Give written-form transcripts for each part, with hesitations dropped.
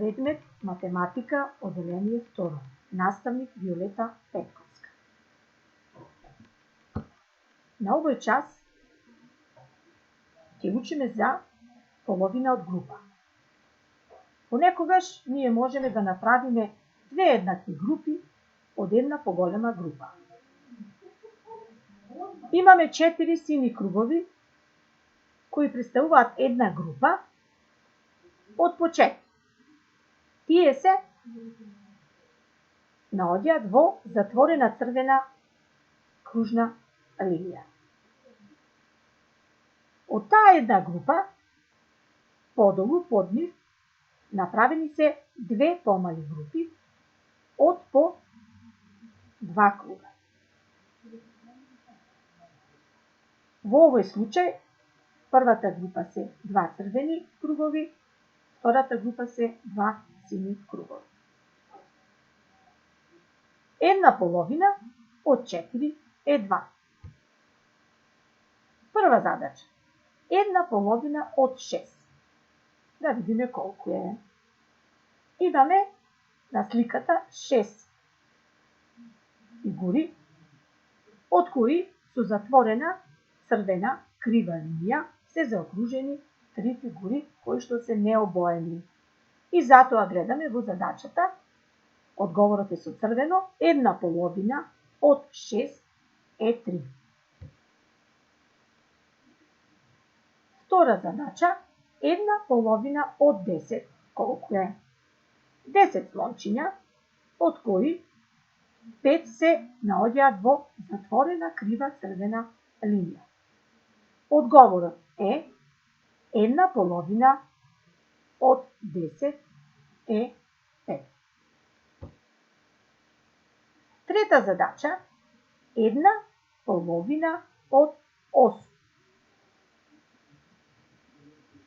предмет математика, одделение 2. Наставник Виолета Петковска. На овој час ќе учиме за половина од група. Понекогаш ние можеме да направиме две еднакви групи од една поголема група. Имаме 4 сини кругови кои представуваат една група од по 4. Тие се наоѓаат во затворена црвена кружна линија. Од таа една група, подолу под нив, направени се две помали групи од по 2 круга. Во овој случај, првата група се 2 црвени кругови, втората група се 2 сини кругови. Една половина од 4 е 2. Прва задача. Една половина од 6. Да видиме колку е. Имаме на сликата 6 фигури, од кои со затворена црвена крива линија се заокружени 3 фигури кои што се необоени. И затоа гледаме во задачата, одговорот е со црвено, една половина од 6 е 3. Втора задача, една половина од 10, колку е? 10 слончиња, од кои 5 се наоѓаат во затворена крива црвена линија. Одговорот е една половина од 10 е 5. Трета задача, една половина од 8.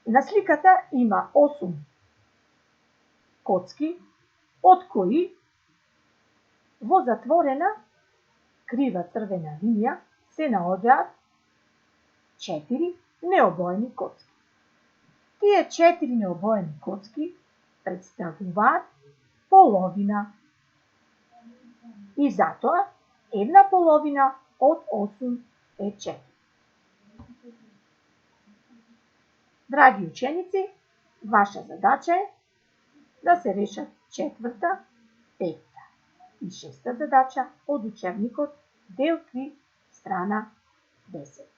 На сликата има 8 коцки, од кои во затворена крива црвена линија се наоѓаат 4 необоени коцки. Тие 4 необоени коцки представуваат половина. И затоа една половина од 8 е 4. Драги ученици, ваша задача е да се решат 4-та, 5-та и 6-та задача од учебникот дел 3, страна 10.